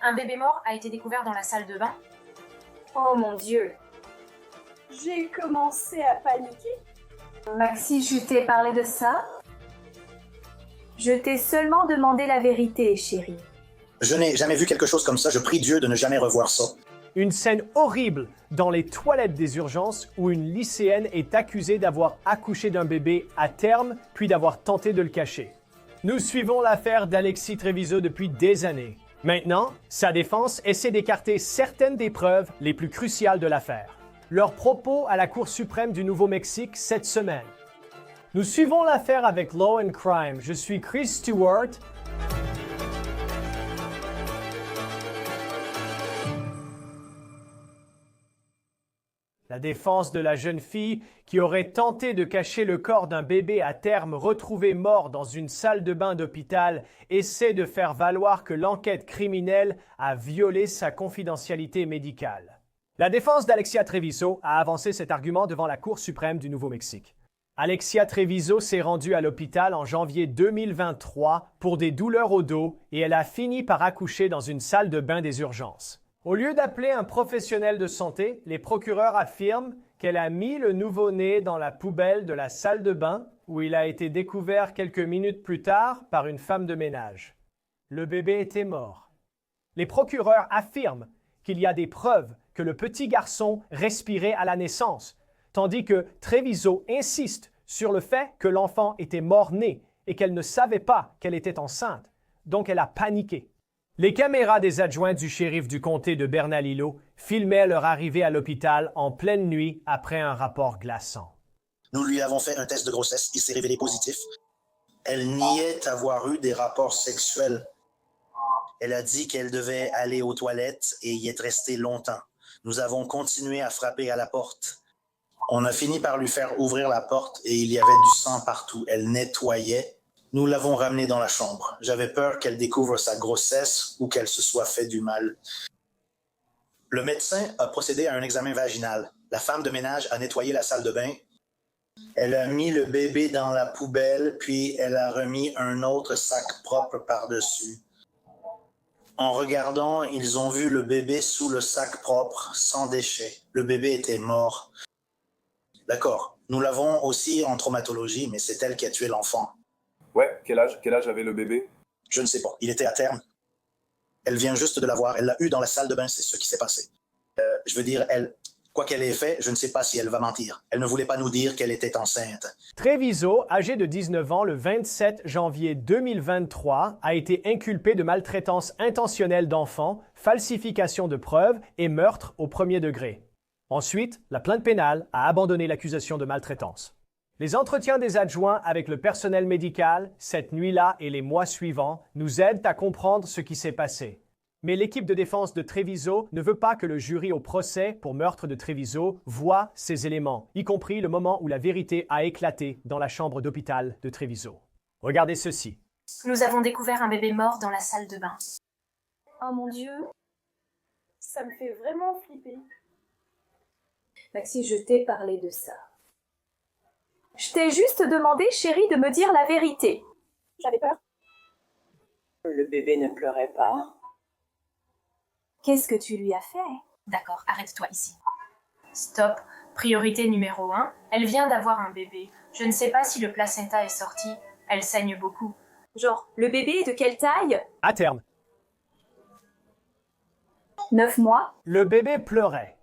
Un bébé mort a été découvert dans la salle de bain. Oh mon Dieu. J'ai commencé à paniquer. Maxi, je t'ai parlé de ça. Je t'ai seulement demandé la vérité, chérie. Je n'ai jamais vu quelque chose comme ça. Je prie Dieu de ne jamais revoir ça. Une scène horrible dans les toilettes des urgences où une lycéenne est accusée d'avoir accouché d'un bébé à terme puis d'avoir tenté de le cacher. Nous suivons l'affaire d'Alexis Treviso depuis des années. Maintenant, sa défense essaie d'écarter certaines des preuves les plus cruciales de l'affaire. Leurs propos à la Cour suprême du Nouveau-Mexique cette semaine. Nous suivons l'affaire avec Law and Crime. Je suis Chris Stewart. La défense de la jeune fille qui aurait tenté de cacher le corps d'un bébé à terme retrouvé mort dans une salle de bain d'hôpital essaie de faire valoir que l'enquête criminelle a violé sa confidentialité médicale. La défense d'Alexia Treviso a avancé cet argument devant la Cour suprême du Nouveau-Mexique. Alexia Treviso s'est rendue à l'hôpital en janvier 2023 pour des douleurs au dos et elle a fini par accoucher dans une salle de bain des urgences. Au lieu d'appeler un professionnel de santé, les procureurs affirment qu'elle a mis le nouveau-né dans la poubelle de la salle de bain où il a été découvert quelques minutes plus tard par une femme de ménage. Le bébé était mort. Les procureurs affirment qu'il y a des preuves que le petit garçon respirait à la naissance, tandis que Treviso insiste sur le fait que l'enfant était mort-né et qu'elle ne savait pas qu'elle était enceinte, donc elle a paniqué. Les caméras des adjoints du shérif du comté de Bernalillo filmaient leur arrivée à l'hôpital en pleine nuit après un rapport glaçant. Nous lui avons fait un test de grossesse. Il s'est révélé positif. Elle niait avoir eu des rapports sexuels. Elle a dit qu'elle devait aller aux toilettes et y être restée longtemps. Nous avons continué à frapper à la porte. On a fini par lui faire ouvrir la porte et il y avait du sang partout. Elle nettoyait. Nous l'avons ramenée dans la chambre. J'avais peur qu'elle découvre sa grossesse ou qu'elle se soit fait du mal. Le médecin a procédé à un examen vaginal. La femme de ménage a nettoyé la salle de bain. Elle a mis le bébé dans la poubelle, puis elle a remis un autre sac propre par-dessus. En regardant, ils ont vu le bébé sous le sac propre, sans déchets. Le bébé était mort. D'accord. Nous l'avons aussi en traumatologie, mais c'est elle qui a tué l'enfant. Ouais, quel âge avait le bébé? Je ne sais pas. Il était à terme. Elle vient juste de l'avoir. Elle l'a eu dans la salle de bain, c'est ce qui s'est passé. Je veux dire, quoi qu'elle ait fait, je ne sais pas si elle va mentir. Elle ne voulait pas nous dire qu'elle était enceinte. Treviso, âgé de 19 ans le 27 janvier 2023, a été inculpé de maltraitance intentionnelle d'enfants, falsification de preuves et meurtre au premier degré. Ensuite, la plainte pénale a abandonné l'accusation de maltraitance. Les entretiens des adjoints avec le personnel médical, cette nuit-là et les mois suivants, nous aident à comprendre ce qui s'est passé. Mais l'équipe de défense de Treviso ne veut pas que le jury au procès pour meurtre de Treviso voie ces éléments, y compris le moment où la vérité a éclaté dans la chambre d'hôpital de Treviso. Regardez ceci. Nous avons découvert un bébé mort dans la salle de bain. Oh mon Dieu. Ça me fait vraiment flipper. Maxi, je t'ai parlé de ça. Je t'ai juste demandé, chérie, de me dire la vérité. J'avais peur. Le bébé ne pleurait pas. Qu'est-ce que tu lui as fait? D'accord, arrête-toi ici. Stop. Priorité numéro 1. Elle vient d'avoir un bébé. Je ne sais pas si le placenta est sorti. Elle saigne beaucoup. Genre, le bébé est de quelle taille? À terme, 9 mois. le bébé pleurait.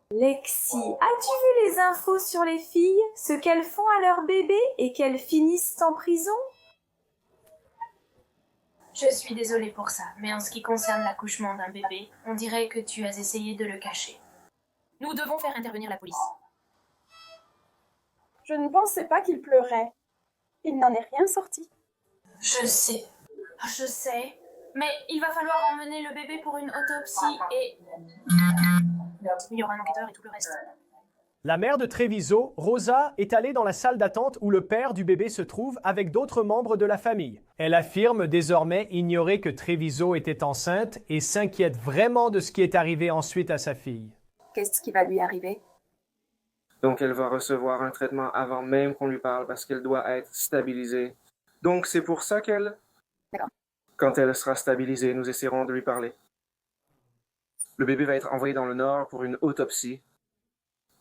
Lexi, as-tu vu les infos sur les filles? Ce qu'elles font à leur bébé et qu'elles finissent en prison? Je suis désolée pour ça, mais en ce qui concerne l'accouchement d'un bébé, on dirait que tu as essayé de le cacher. Nous devons faire intervenir la police. Je ne pensais pas qu'il pleurait. Il n'en est rien sorti. Je sais, mais il va falloir emmener le bébé pour une autopsie et... Il y aura un enquêteur et tout le reste. La mère de Treviso, Rosa, est allée dans la salle d'attente où le père du bébé se trouve avec d'autres membres de la famille. Elle affirme désormais ignorer que Treviso était enceinte et s'inquiète vraiment de ce qui est arrivé ensuite à sa fille. Qu'est-ce qui va lui arriver? Donc elle va recevoir un traitement avant même qu'on lui parle parce qu'elle doit être stabilisée. Donc c'est pour ça qu'elle... D'accord. Quand elle sera stabilisée, nous essaierons de lui parler. Le bébé va être envoyé dans le nord pour une autopsie.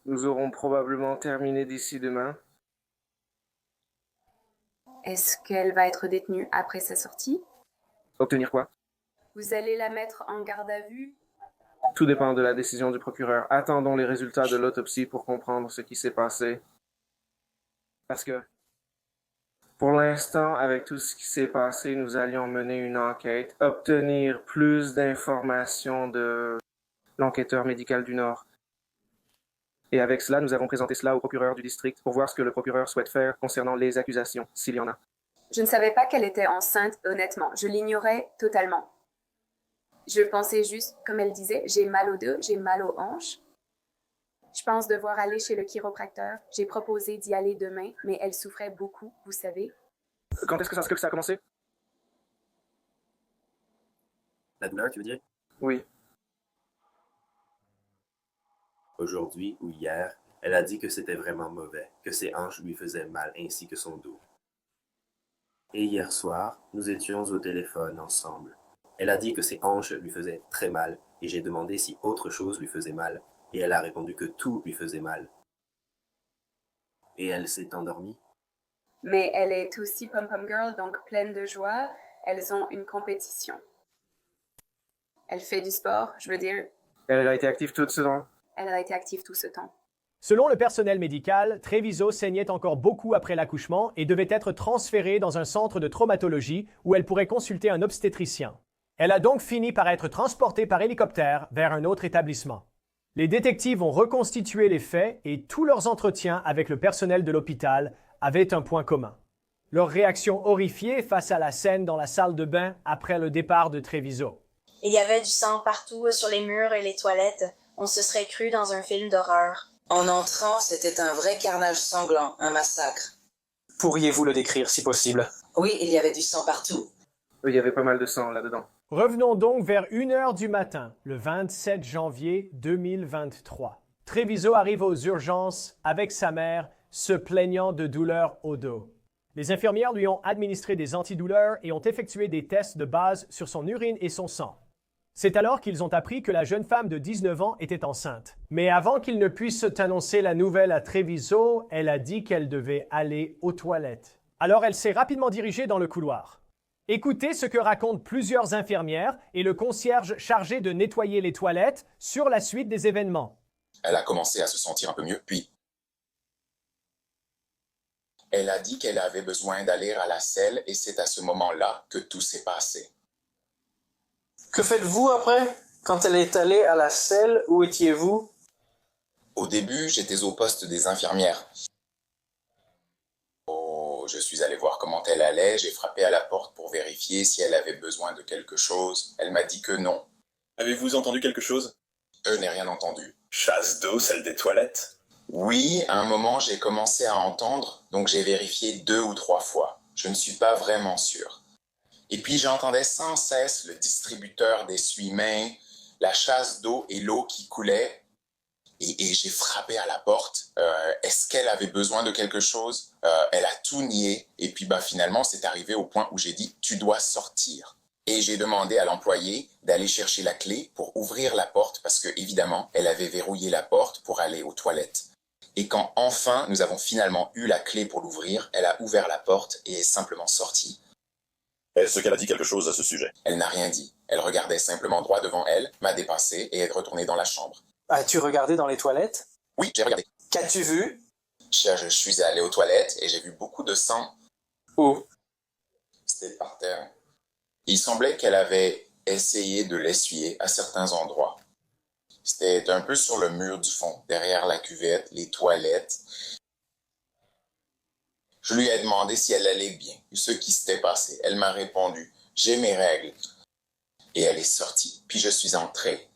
Nous aurons probablement terminé d'ici demain. Est-ce qu'elle va être détenue après sa sortie? Obtenir quoi? Vous allez la mettre en garde à vue? Tout dépend de la décision du procureur. Attendons les résultats de l'autopsie pour comprendre ce qui s'est passé. Parce que, pour l'instant, avec tout ce qui s'est passé, nous allions mener une enquête, obtenir plus d'informations de l'enquêteur médical du Nord. Et avec cela, nous avons présenté cela au procureur du district pour voir ce que le procureur souhaite faire concernant les accusations, s'il y en a. Je ne savais pas qu'elle était enceinte, honnêtement. Je l'ignorais totalement. Je pensais juste, comme elle disait, j'ai mal au dos, j'ai mal aux hanches. Je pense devoir aller chez le chiropracteur. J'ai proposé d'y aller demain, mais elle souffrait beaucoup, vous savez. Quand est-ce que ça a commencé? La douleur, tu veux dire? Oui. Aujourd'hui ou hier, elle a dit que c'était vraiment mauvais, que ses hanches lui faisaient mal ainsi que son dos. Et hier soir, nous étions au téléphone ensemble. Elle a dit que ses hanches lui faisaient très mal et j'ai demandé si autre chose lui faisait mal et elle a répondu que tout lui faisait mal. Et elle s'est endormie. Mais elle est aussi pom-pom girl, donc pleine de joie. Elles ont une compétition. Elle fait du sport, je veux dire, Elle a été active tout ce temps. elle a été active tout ce temps. Selon le personnel médical, Treviso saignait encore beaucoup après l'accouchement et devait être transférée dans un centre de traumatologie où elle pourrait consulter un obstétricien. Elle a donc fini par être transportée par hélicoptère vers un autre établissement. Les détectives ont reconstitué les faits et tous leurs entretiens avec le personnel de l'hôpital avaient un point commun. Leur réaction horrifiée face à la scène dans la salle de bain après le départ de Treviso. Il y avait du sang partout sur les murs et les toilettes. On se serait cru dans un film d'horreur. En entrant, c'était un vrai carnage sanglant, un massacre. Pourriez-vous le décrire si possible? Oui, il y avait du sang partout. Il y avait pas mal de sang là-dedans. Revenons donc vers 1h du matin, le 27 janvier 2023. Treviso arrive aux urgences avec sa mère, se plaignant de douleurs au dos. Les infirmières lui ont administré des antidouleurs et ont effectué des tests de base sur son urine et son sang. C'est alors qu'ils ont appris que la jeune femme de 19 ans était enceinte. Mais avant qu'ils ne puissent annoncer la nouvelle à Treviso, elle a dit qu'elle devait aller aux toilettes. Alors elle s'est rapidement dirigée dans le couloir. Écoutez ce que racontent plusieurs infirmières et le concierge chargé de nettoyer les toilettes sur la suite des événements. Elle a commencé à se sentir un peu mieux, puis elle a dit qu'elle avait besoin d'aller à la selle et c'est à ce moment-là que tout s'est passé. Que faites-vous après? Quand elle est allée à la selle, où étiez-vous? Au début, j'étais au poste des infirmières. Je suis allé voir comment elle allait, j'ai frappé à la porte pour vérifier si elle avait besoin de quelque chose. Elle m'a dit que non. Avez-vous entendu quelque chose? Je n'ai rien entendu. Chasse d'eau, celle des toilettes? Oui, à un moment, j'ai commencé à entendre, donc j'ai vérifié 2 ou 3 fois. Je ne suis pas vraiment sûr. Et puis j'entendais sans cesse le distributeur d'essuie-mains, la chasse d'eau et l'eau qui coulait. Et j'ai frappé à la porte. Est-ce qu'elle avait besoin de quelque chose? Elle a tout nié. Et puis finalement, c'est arrivé au point où j'ai dit « tu dois sortir ». Et j'ai demandé à l'employé d'aller chercher la clé pour ouvrir la porte parce que évidemment, elle avait verrouillé la porte pour aller aux toilettes. Et quand enfin, nous avons finalement eu la clé pour l'ouvrir, elle a ouvert la porte et est simplement sortie. Est-ce qu'elle a dit quelque chose à ce sujet? Elle n'a rien dit. Elle regardait simplement droit devant elle, m'a dépassé et est retournée dans la chambre. As-tu regardé dans les toilettes? Oui, j'ai regardé. Qu'as-tu vu? Je suis allé aux toilettes et j'ai vu beaucoup de sang. Où? C'était par terre. Il semblait qu'elle avait essayé de l'essuyer à certains endroits. C'était un peu sur le mur du fond, derrière la cuvette, les toilettes. Je lui ai demandé si elle allait bien, ce qui s'était passé. Elle m'a répondu « j'ai mes règles ». Et elle est sortie, puis je suis entré.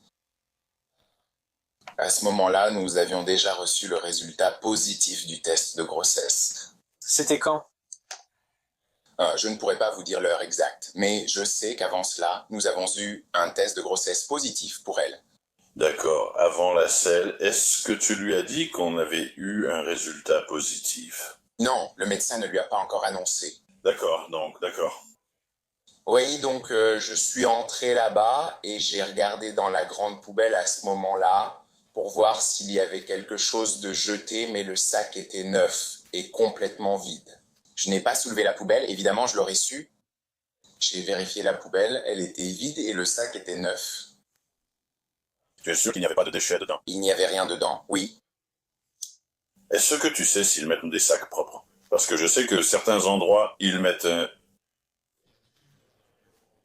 À ce moment-là, nous avions déjà reçu le résultat positif du test de grossesse. C'était quand? Je ne pourrais pas vous dire l'heure exacte, mais je sais qu'avant cela, nous avons eu un test de grossesse positif pour elle. D'accord. Avant la selle, est-ce que tu lui as dit qu'on avait eu un résultat positif? Non, le médecin ne lui a pas encore annoncé. D'accord, donc, d'accord. Oui, donc je suis entré là-bas et j'ai regardé dans la grande poubelle à ce moment-là pour voir s'il y avait quelque chose de jeté, mais le sac était neuf et complètement vide. Je n'ai pas soulevé la poubelle, évidemment je l'aurais su. J'ai vérifié la poubelle, elle était vide et le sac était neuf. Tu es sûr qu'il n'y avait pas de déchets dedans? Il n'y avait rien dedans, oui. Est-ce que tu sais s'ils mettent des sacs propres? Parce que je sais que certains endroits, ils mettent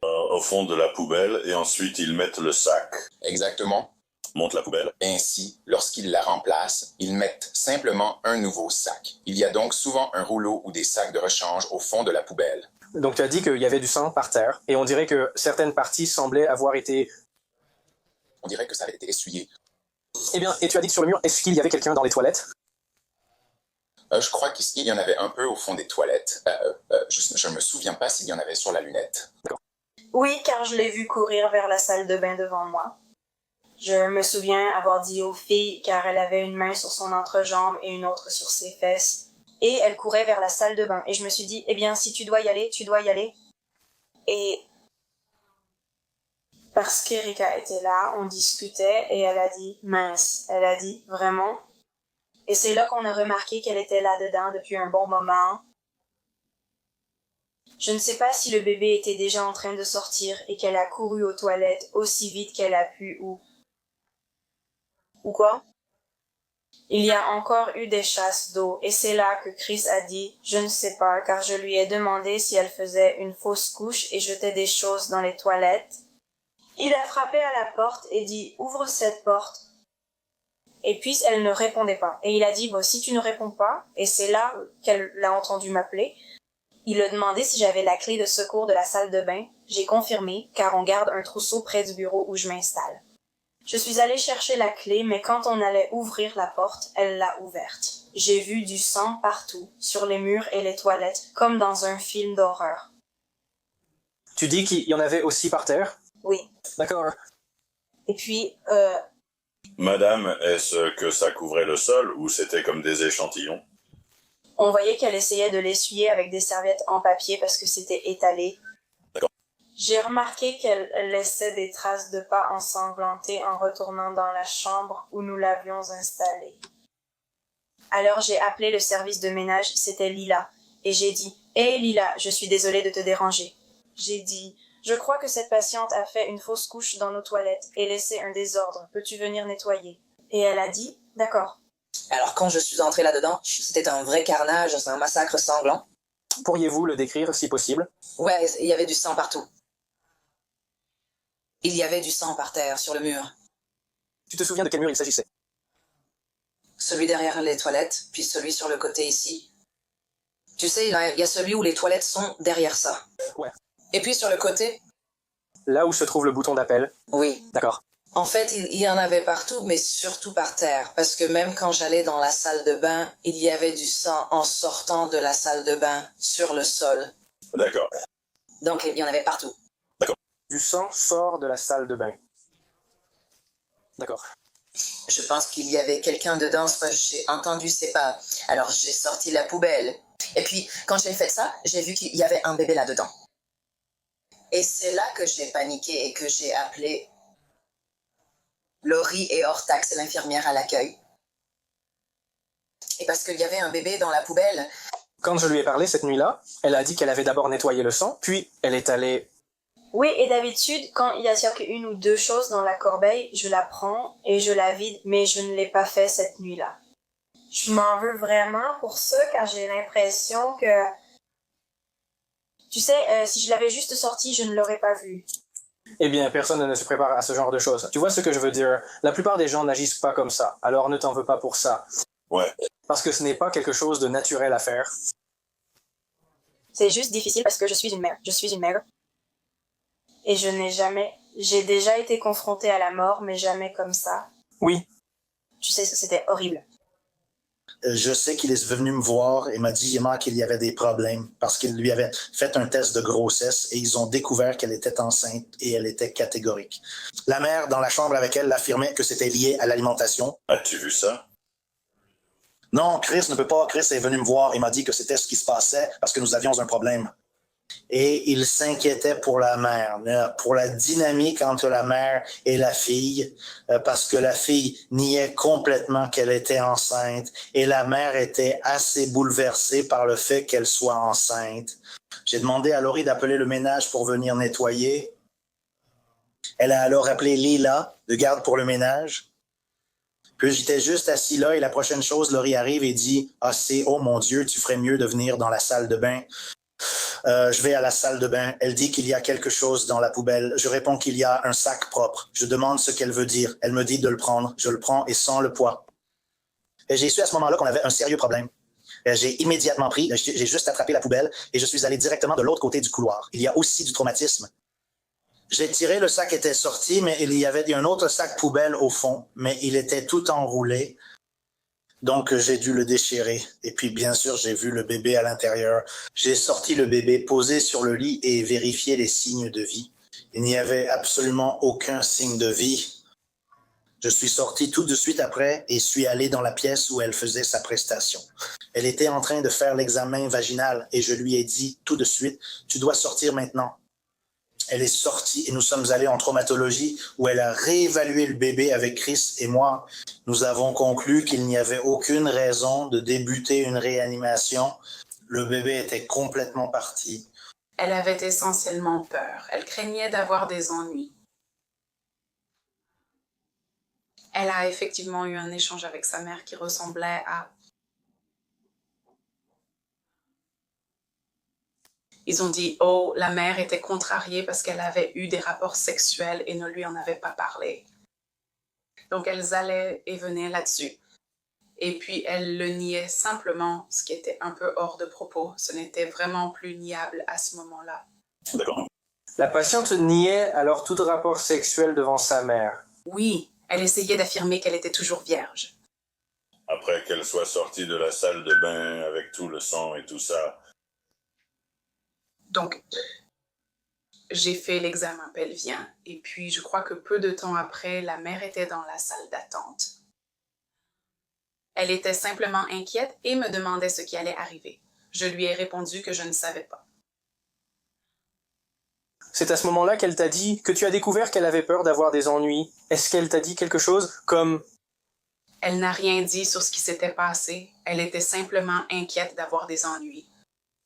au fond de la poubelle et ensuite ils mettent le sac. Exactement. Monte la poubelle. Ainsi, lorsqu'ils la remplacent, ils mettent simplement un nouveau sac. Il y a donc souvent un rouleau ou des sacs de rechange au fond de la poubelle. Donc tu as dit qu'il y avait du sang par terre, et on dirait que certaines parties semblaient avoir été... On dirait que ça avait été essuyé. Eh bien, et tu as dit que sur le mur, est-ce qu'il y avait quelqu'un dans les toilettes? Je crois qu'ici, il y en avait un peu au fond des toilettes. Je ne me souviens pas s'il y en avait sur la lunette. Oui, car je l'ai vu courir vers la salle de bain devant moi. Je me souviens avoir dit aux filles, car elle avait une main sur son entrejambe et une autre sur ses fesses. Et elle courait vers la salle de bain. Et je me suis dit, eh bien, si tu dois y aller, tu dois y aller. Et parce qu'Erika était là, on discutait et elle a dit, mince, elle a dit, vraiment? Et c'est là qu'on a remarqué qu'elle était là-dedans depuis un bon moment. Je ne sais pas si le bébé était déjà en train de sortir et qu'elle a couru aux toilettes aussi vite qu'elle a pu ou quoi. Il y a encore eu des chasses d'eau et c'est là que Chris a dit « Je ne sais pas » car je lui ai demandé si elle faisait une fausse couche et jetait des choses dans les toilettes. Il a frappé à la porte et dit « Ouvre cette porte ». Et puis elle ne répondait pas. Et il a dit « Bon, si tu ne réponds pas », et c'est là qu'elle l'a entendu m'appeler. Il a demandé si j'avais la clé de secours de la salle de bain. J'ai confirmé, car on garde un trousseau près du bureau où je m'installe. Je suis allée chercher la clé, mais quand on allait ouvrir la porte, elle l'a ouverte. J'ai vu du sang partout, sur les murs et les toilettes, comme dans un film d'horreur. Tu dis qu'il y en avait aussi par terre? Oui. D'accord. Et puis, Madame, est-ce que ça couvrait le sol ou c'était comme des échantillons? On voyait qu'elle essayait de l'essuyer avec des serviettes en papier parce que c'était étalé. D'accord. J'ai remarqué qu'elle laissait des traces de pas ensanglantés en retournant dans la chambre où nous l'avions installée. Alors j'ai appelé le service de ménage, c'était Lila, et j'ai dit « Hé Lila, je suis désolée de te déranger. » J'ai dit « Je crois que cette patiente a fait une fausse couche dans nos toilettes et laissé un désordre. Peux-tu venir nettoyer? » Et elle a dit « D'accord. » Alors quand je suis entrée là-dedans, c'était un vrai carnage, c'est un massacre sanglant. Pourriez-vous le décrire si possible? Ouais, il y avait du sang partout. Il y avait du sang par terre, sur le mur. Tu te souviens de quel mur il s'agissait? Celui derrière les toilettes, puis celui sur le côté ici. Tu sais, il y a celui où les toilettes sont derrière ça. Ouais. Et puis sur le côté? Là où se trouve le bouton d'appel? Oui. D'accord. En fait, il y en avait partout, mais surtout par terre. Parce que même quand j'allais dans la salle de bain, il y avait du sang en sortant de la salle de bain, sur le sol. D'accord. Donc il y en avait partout. D'accord. Du sang sort de la salle de bain. D'accord. Je pense qu'il y avait quelqu'un dedans, j'ai entendu ses pas. Alors j'ai sorti la poubelle. Et puis, quand j'ai fait ça, j'ai vu qu'il y avait un bébé là-dedans. Et c'est là que j'ai paniqué et que j'ai appelé Laurie et Hortax, l'infirmière à l'accueil. Et parce qu'il y avait un bébé dans la poubelle. Quand je lui ai parlé cette nuit-là, elle a dit qu'elle avait d'abord nettoyé le sang, puis elle est allée... Oui, et d'habitude, quand il y a une ou deux choses dans la corbeille, je la prends et je la vide, mais je ne l'ai pas fait cette nuit-là. Je m'en veux vraiment pour ça, car j'ai l'impression que... Tu sais, si je l'avais juste sorti, je ne l'aurais pas vu. Eh bien, personne ne se prépare à ce genre de choses. Tu vois ce que je veux dire? La plupart des gens n'agissent pas comme ça, alors ne t'en veux pas pour ça. Ouais. Parce que ce n'est pas quelque chose de naturel à faire. C'est juste difficile parce que je suis une mère. Je suis une mère. Et je n'ai jamais... J'ai déjà été confrontée à la mort, mais jamais comme ça. Oui. Tu sais, c'était horrible. Je sais qu'il est venu me voir et m'a dit qu'il y avait des problèmes parce qu'il lui avait fait un test de grossesse et ils ont découvert qu'elle était enceinte et elle était catégorique. La mère, dans la chambre avec elle, l'affirmait que c'était lié à l'alimentation. As-tu vu ça? Non, Chris ne peut pas. Chris est venu me voir et m'a dit que c'était ce qui se passait parce que nous avions un problème. Et il s'inquiétait pour la mère, pour la dynamique entre la mère et la fille, parce que la fille niait complètement qu'elle était enceinte et la mère était assez bouleversée par le fait qu'elle soit enceinte. J'ai demandé à Laurie d'appeler le ménage pour venir nettoyer. Elle a alors appelé Lila, de garde pour le ménage. Puis j'étais juste assis là et la prochaine chose, Laurie arrive et dit « Ah, oh mon Dieu, tu ferais mieux de venir dans la salle de bain. » Je vais à la salle de bain. Elle dit qu'il y a quelque chose dans la poubelle. Je réponds qu'il y a un sac propre. Je demande ce qu'elle veut dire. Elle me dit de le prendre. Je le prends et sans le poids. Et j'ai su à ce moment-là qu'on avait un sérieux problème. J'ai immédiatement pris, j'ai juste attrapé la poubelle et je suis allé directement de l'autre côté du couloir. Il y a aussi du traumatisme. J'ai tiré, le sac était sorti, mais il y avait un autre sac poubelle au fond, mais il était tout enroulé. Donc, j'ai dû le déchirer. Et puis, bien sûr, j'ai vu le bébé à l'intérieur. J'ai sorti le bébé, posé sur le lit et vérifié les signes de vie. Il n'y avait absolument aucun signe de vie. Je suis sorti tout de suite après et suis allé dans la pièce où elle faisait sa prestation. Elle était en train de faire l'examen vaginal et je lui ai dit tout de suite, « Tu dois sortir maintenant. » Elle est sortie et nous sommes allés en traumatologie où elle a réévalué le bébé avec Chris et moi. Nous avons conclu qu'il n'y avait aucune raison de débuter une réanimation. Le bébé était complètement parti. Elle avait essentiellement peur. Elle craignait d'avoir des ennuis. Elle a effectivement eu un échange avec sa mère qui ressemblait à... Ils ont dit, oh, la mère était contrariée parce qu'elle avait eu des rapports sexuels et ne lui en avait pas parlé. Donc, elles allaient et venaient là-dessus. Et puis, elle le niait simplement, ce qui était un peu hors de propos. Ce n'était vraiment plus niable à ce moment-là. D'accord. La patiente niait alors tout rapport sexuel devant sa mère. Oui, elle essayait d'affirmer qu'elle était toujours vierge. Après qu'elle soit sortie de la salle de bain avec tout le sang et tout ça. Donc, j'ai fait l'examen pelvien et puis je crois que peu de temps après, la mère était dans la salle d'attente. Elle était simplement inquiète et me demandait ce qui allait arriver. Je lui ai répondu que je ne savais pas. C'est à ce moment-là qu'elle t'a dit que tu as découvert qu'elle avait peur d'avoir des ennuis. Est-ce qu'elle t'a dit quelque chose comme... Elle n'a rien dit sur ce qui s'était passé. Elle était simplement inquiète d'avoir des ennuis.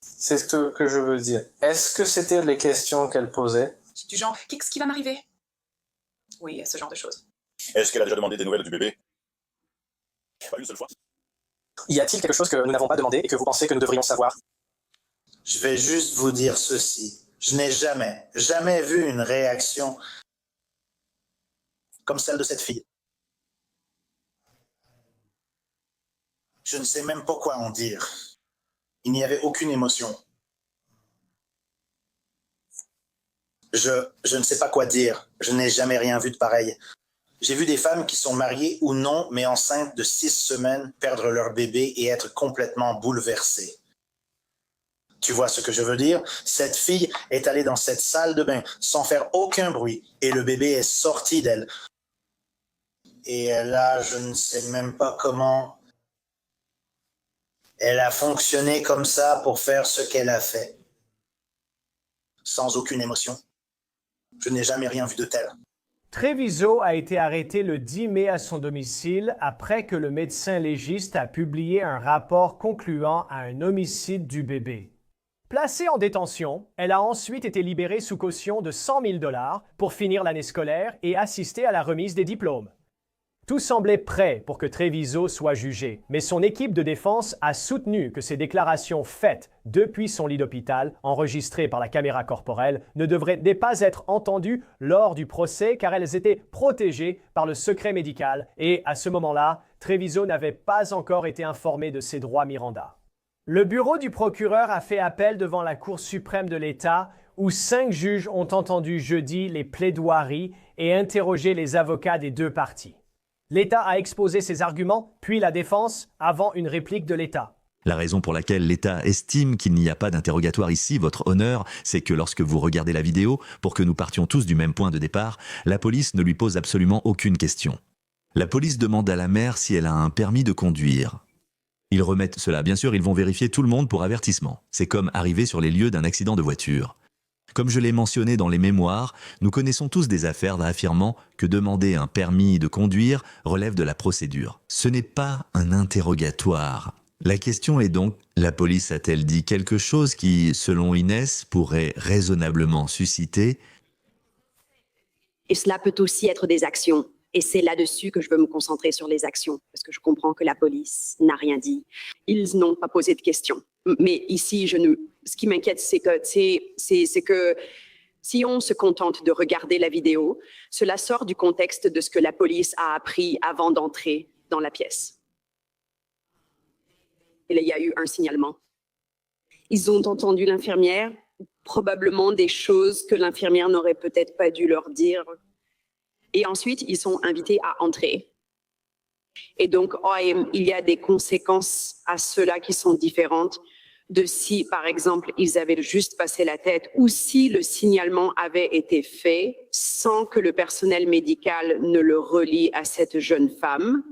C'est ce que je veux dire. Est-ce que c'était les questions qu'elle posait? Du genre, qu'est-ce qui va m'arriver? Oui, ce genre de choses. Est-ce qu'elle a déjà demandé des nouvelles du bébé? Pas une seule fois. Y a-t-il quelque chose que nous n'avons pas demandé et que vous pensez que nous devrions savoir? Je vais juste vous dire ceci. Je n'ai jamais vu une réaction comme celle de cette fille. Je ne sais même pas quoi en dire. Il n'y avait aucune émotion. Je ne sais pas quoi dire. Je n'ai jamais rien vu de pareil. J'ai vu des femmes qui sont mariées ou non, mais enceintes de 6 semaines, perdre leur bébé et être complètement bouleversées. Tu vois ce que je veux dire? Cette fille est allée dans cette salle de bain sans faire aucun bruit et le bébé est sorti d'elle. Et là, je ne sais même pas comment... Elle a fonctionné comme ça pour faire ce qu'elle a fait. Sans aucune émotion. Je n'ai jamais rien vu de tel. Treviso a été arrêté le 10 mai à son domicile après que le médecin légiste a publié un rapport concluant à un homicide du bébé. Placée en détention, elle a ensuite été libérée sous caution de 100 000 $ pour finir l'année scolaire et assister à la remise des diplômes. Tout semblait prêt pour que Treviso soit jugé, mais son équipe de défense a soutenu que ces déclarations faites depuis son lit d'hôpital, enregistrées par la caméra corporelle, ne devraient pas être entendues lors du procès car elles étaient protégées par le secret médical et, à ce moment-là, Treviso n'avait pas encore été informé de ses droits Miranda. Le bureau du procureur a fait appel devant la Cour suprême de l'État où 5 juges ont entendu jeudi les plaidoiries et interrogé les avocats des deux parties. L'État a exposé ses arguments, puis la défense, avant une réplique de l'État. La raison pour laquelle l'État estime qu'il n'y a pas d'interrogatoire ici, votre honneur, c'est que lorsque vous regardez la vidéo, pour que nous partions tous du même point de départ, la police ne lui pose absolument aucune question. La police demande à la mère si elle a un permis de conduire. Ils remettent cela, bien sûr, ils vont vérifier tout le monde pour avertissement. C'est comme arriver sur les lieux d'un accident de voiture. Comme je l'ai mentionné dans les mémoires, nous connaissons tous des affaires affirmant que demander un permis de conduire relève de la procédure. Ce n'est pas un interrogatoire. La question est donc, la police a-t-elle dit quelque chose qui, selon Inès, pourrait raisonnablement susciter... Et cela peut aussi être des actions. Et c'est là-dessus que je veux me concentrer sur les actions, parce que je comprends que la police n'a rien dit. Ils n'ont pas posé de questions. Mais ici, ce qui m'inquiète, c'est que si on se contente de regarder la vidéo, cela sort du contexte de ce que la police a appris avant d'entrer dans la pièce. Et là, il y a eu un signalement. Ils ont entendu l'infirmière, probablement des choses que l'infirmière n'aurait peut-être pas dû leur dire. Et ensuite, ils sont invités à entrer. Et donc, il y a des conséquences à cela qui sont différentes de si, par exemple, ils avaient juste passé la tête ou si le signalement avait été fait sans que le personnel médical ne le relie à cette jeune femme.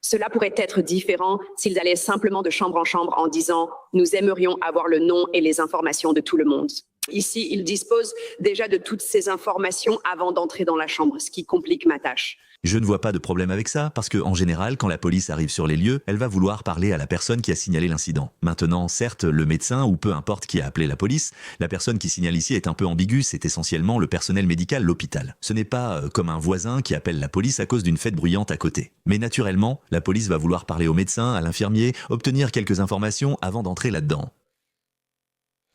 Cela pourrait être différent s'ils allaient simplement de chambre en chambre en disant « Nous aimerions avoir le nom et les informations de tout le monde ». Ici, ils disposent déjà de toutes ces informations avant d'entrer dans la chambre, ce qui complique ma tâche. Je ne vois pas de problème avec ça, parce que en général, quand la police arrive sur les lieux, elle va vouloir parler à la personne qui a signalé l'incident. Maintenant, certes, le médecin, ou peu importe qui a appelé la police, la personne qui signale ici est un peu ambiguë, c'est essentiellement le personnel médical, l'hôpital. Ce n'est pas comme un voisin qui appelle la police à cause d'une fête bruyante à côté. Mais naturellement, la police va vouloir parler au médecin, à l'infirmier, obtenir quelques informations avant d'entrer là-dedans.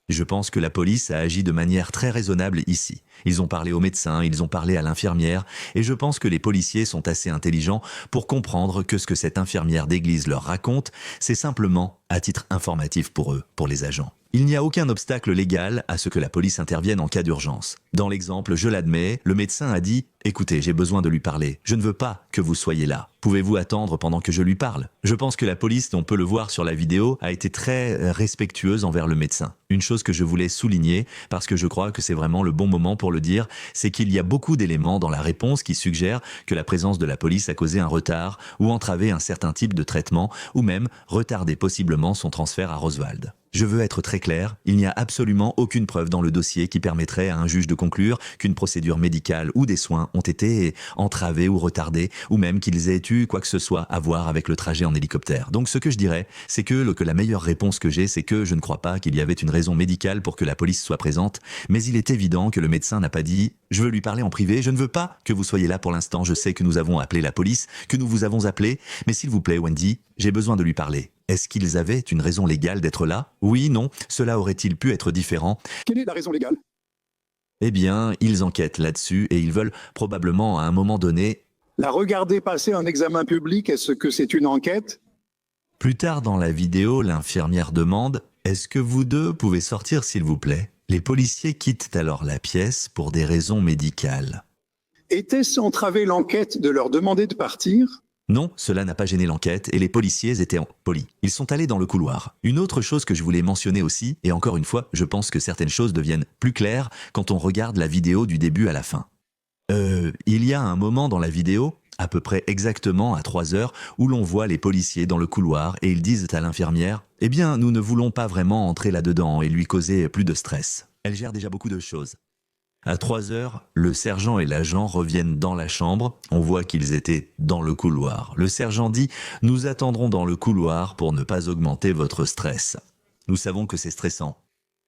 Je pense que la police a agi de manière très raisonnable ici. Ils ont parlé au médecin, ils ont parlé à l'infirmière, et je pense que les policiers sont assez intelligents pour comprendre que ce que cette infirmière d'église leur raconte, c'est simplement à titre informatif pour eux, pour les agents. Il n'y a aucun obstacle légal à ce que la police intervienne en cas d'urgence. Dans l'exemple, je l'admets, le médecin a dit « Écoutez, j'ai besoin de lui parler. Je ne veux pas que vous soyez là. Pouvez-vous attendre pendant que je lui parle ?» Je pense que la police, on peut le voir sur la vidéo, a été très respectueuse envers le médecin. Une chose que je voulais souligner, parce que je crois que c'est vraiment le bon moment pour le dire, c'est qu'il y a beaucoup d'éléments dans la réponse qui suggèrent que la présence de la police a causé un retard ou entravé un certain type de traitement ou même retardé possiblement son transfert à Roswald. Je veux être très clair, il n'y a absolument aucune preuve dans le dossier qui permettrait à un juge de conclure qu'une procédure médicale ou des soins ont été entravés ou retardés, ou même qu'ils aient eu quoi que ce soit à voir avec le trajet en hélicoptère. Donc ce que je dirais, c'est que la meilleure réponse que j'ai, c'est que je ne crois pas qu'il y avait une raison médicale pour que la police soit présente, mais il est évident que le médecin n'a pas dit « Je veux lui parler en privé, je ne veux pas que vous soyez là pour l'instant, je sais que nous avons appelé la police, que nous vous avons appelé, mais s'il vous plaît Wendy, j'ai besoin de lui parler. » Est-ce qu'ils avaient une raison légale d'être là? Oui, non. Cela aurait-il pu être différent? Quelle est la raison légale? Eh bien, ils enquêtent là-dessus et ils veulent probablement à un moment donné... La regarder passer un examen public, est-ce que c'est une enquête? Plus tard dans la vidéo, l'infirmière demande « Est-ce que vous deux pouvez sortir s'il vous plaît ?» Les policiers quittent alors la pièce pour des raisons médicales. Était-ce entraver l'enquête de leur demander de partir? Non, cela n'a pas gêné l'enquête et les policiers étaient polis. Ils sont allés dans le couloir. Une autre chose que je voulais mentionner aussi, et encore une fois, je pense que certaines choses deviennent plus claires quand on regarde la vidéo du début à la fin. Il y a un moment dans la vidéo, à peu près exactement à 3 heures, où l'on voit les policiers dans le couloir et ils disent à l'infirmière « Eh bien, nous ne voulons pas vraiment entrer là-dedans et lui causer plus de stress. Elle gère déjà beaucoup de choses. » À 3 heures, le sergent et l'agent reviennent dans la chambre. On voit qu'ils étaient dans le couloir. Le sergent dit « Nous attendrons dans le couloir pour ne pas augmenter votre stress. » Nous savons que c'est stressant.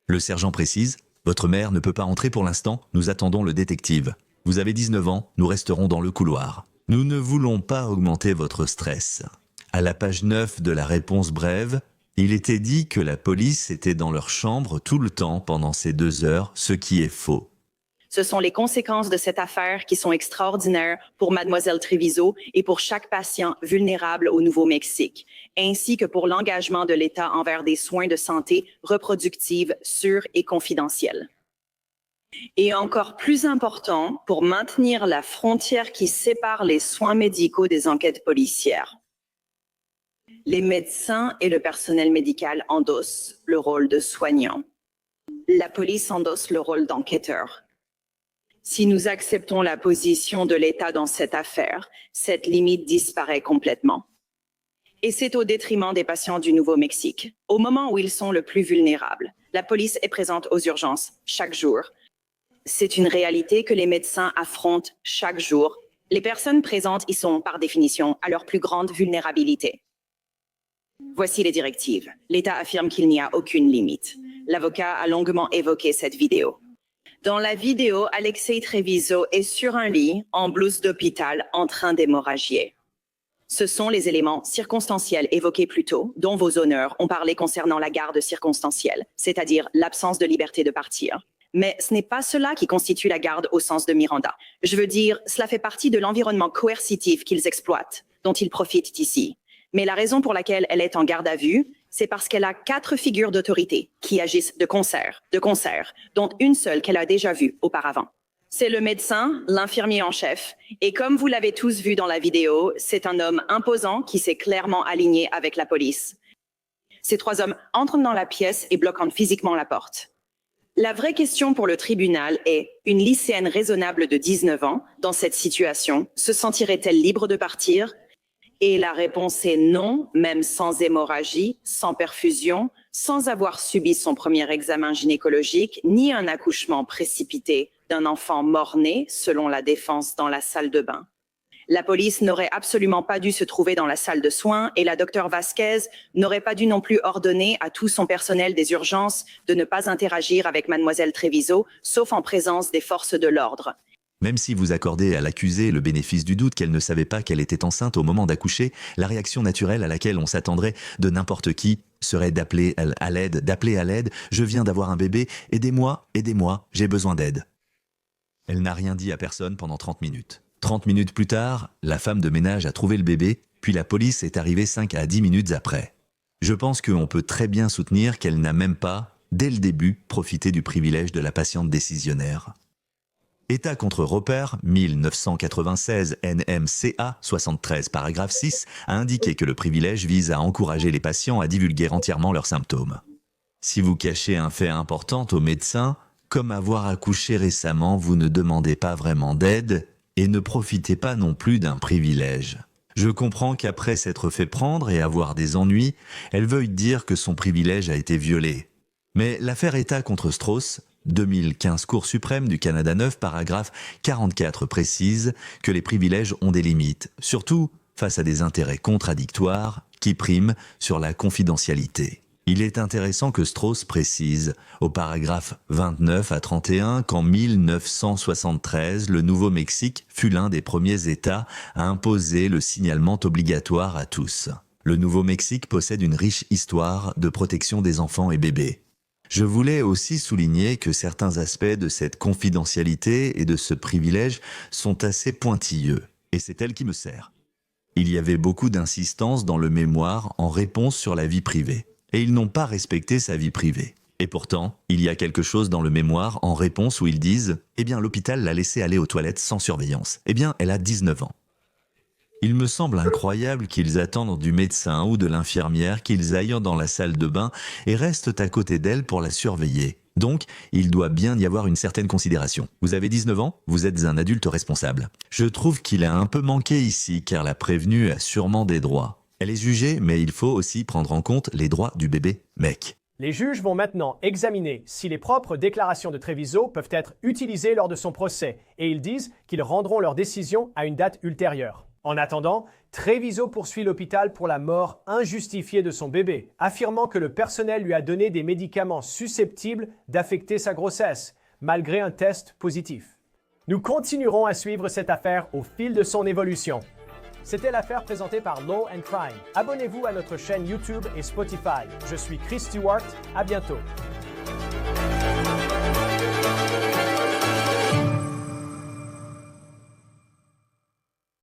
Le sergent précise « Votre mère ne peut pas entrer pour l'instant. Nous attendons le détective. Vous avez 19 ans. Nous resterons dans le couloir. Nous ne voulons pas augmenter votre stress. » À la page 9 de la réponse brève, il était dit que la police était dans leur chambre tout le temps pendant ces 2 heures, ce qui est faux. Ce sont les conséquences de cette affaire qui sont extraordinaires pour Mademoiselle Treviso et pour chaque patient vulnérable au Nouveau-Mexique, ainsi que pour l'engagement de l'État envers des soins de santé reproductive sûrs et confidentiels. Et encore plus important, pour maintenir la frontière qui sépare les soins médicaux des enquêtes policières. Les médecins et le personnel médical endossent le rôle de soignant. La police endosse le rôle d'enquêteur. Si nous acceptons la position de l'État dans cette affaire, cette limite disparaît complètement. Et c'est au détriment des patients du Nouveau-Mexique. Au moment où ils sont le plus vulnérables, la police est présente aux urgences chaque jour. C'est une réalité que les médecins affrontent chaque jour. Les personnes présentes y sont, par définition, à leur plus grande vulnérabilité. Voici les directives. L'État affirme qu'il n'y a aucune limite. L'avocat a longuement évoqué cette vidéo. Dans la vidéo, Alexei Treviso est sur un lit, en blouse d'hôpital, en train d'hémorragier. Ce sont les éléments circonstanciels évoqués plus tôt, dont vos honneurs ont parlé concernant la garde circonstancielle, c'est-à-dire l'absence de liberté de partir. Mais ce n'est pas cela qui constitue la garde au sens de Miranda. Je veux dire, cela fait partie de l'environnement coercitif qu'ils exploitent, dont ils profitent ici. Mais la raison pour laquelle elle est en garde à vue, c'est parce qu'elle a 4 figures d'autorité qui agissent de concert, dont une seule qu'elle a déjà vue auparavant. C'est le médecin, l'infirmier en chef, et comme vous l'avez tous vu dans la vidéo, c'est un homme imposant qui s'est clairement aligné avec la police. Ces 3 hommes entrent dans la pièce et bloquent physiquement la porte. La vraie question pour le tribunal est, une lycéenne raisonnable de 19 ans, dans cette situation, se sentirait-elle libre de partir? Et la réponse est non, même sans hémorragie, sans perfusion, sans avoir subi son premier examen gynécologique, ni un accouchement précipité d'un enfant mort-né, selon la défense dans la salle de bain. La police n'aurait absolument pas dû se trouver dans la salle de soins et la docteure Vasquez n'aurait pas dû non plus ordonner à tout son personnel des urgences de ne pas interagir avec mademoiselle Treviso, sauf en présence des forces de l'ordre. Même si vous accordez à l'accusée le bénéfice du doute qu'elle ne savait pas qu'elle était enceinte au moment d'accoucher, la réaction naturelle à laquelle on s'attendrait de n'importe qui serait d'appeler à l'aide, je viens d'avoir un bébé, aidez-moi, j'ai besoin d'aide. Elle n'a rien dit à personne pendant 30 minutes. 30 minutes plus tard, la femme de ménage a trouvé le bébé, puis la police est arrivée 5 à 10 minutes après. Je pense qu'on peut très bien soutenir qu'elle n'a même pas, dès le début, profité du privilège de la patiente décisionnaire. État contre Roper, 1996 NMCA 73 paragraphe 6, a indiqué que le privilège vise à encourager les patients à divulguer entièrement leurs symptômes. Si vous cachez un fait important au médecin, comme avoir accouché récemment, vous ne demandez pas vraiment d'aide et ne profitez pas non plus d'un privilège. Je comprends qu'après s'être fait prendre et avoir des ennuis, elle veuille dire que son privilège a été violé. Mais l'affaire État contre Strauss, 2015 Cour suprême du Canada 9, paragraphe 44 précise que les privilèges ont des limites, surtout face à des intérêts contradictoires qui priment sur la confidentialité. Il est intéressant que Strauss précise, au paragraphe 29 à 31, qu'en 1973, le Nouveau-Mexique fut l'un des premiers États à imposer le signalement obligatoire à tous. Le Nouveau-Mexique possède une riche histoire de protection des enfants et bébés. Je voulais aussi souligner que certains aspects de cette confidentialité et de ce privilège sont assez pointilleux, et c'est elle qui me sert. Il y avait beaucoup d'insistance dans le mémoire en réponse sur la vie privée. Et ils n'ont pas respecté sa vie privée. Et pourtant, il y a quelque chose dans le mémoire en réponse où ils disent « Eh bien, l'hôpital l'a laissée aller aux toilettes sans surveillance. Eh bien, elle a 19 ans. » Il me semble incroyable qu'ils attendent du médecin ou de l'infirmière qu'ils aillent dans la salle de bain et restent à côté d'elle pour la surveiller. Donc, il doit bien y avoir une certaine considération. Vous avez 19 ans, vous êtes un adulte responsable. Je trouve qu'il a un peu manqué ici car la prévenue a sûrement des droits. Elle est jugée, mais il faut aussi prendre en compte les droits du bébé mec. Les juges vont maintenant examiner si les propres déclarations de Treviso peuvent être utilisées lors de son procès et ils disent qu'ils rendront leur décision à une date ultérieure. En attendant, Treviso poursuit l'hôpital pour la mort injustifiée de son bébé, affirmant que le personnel lui a donné des médicaments susceptibles d'affecter sa grossesse, malgré un test positif. Nous continuerons à suivre cette affaire au fil de son évolution. C'était l'affaire présentée par Law & Crime. Abonnez-vous à notre chaîne YouTube et Spotify. Je suis Chris Stewart. À bientôt.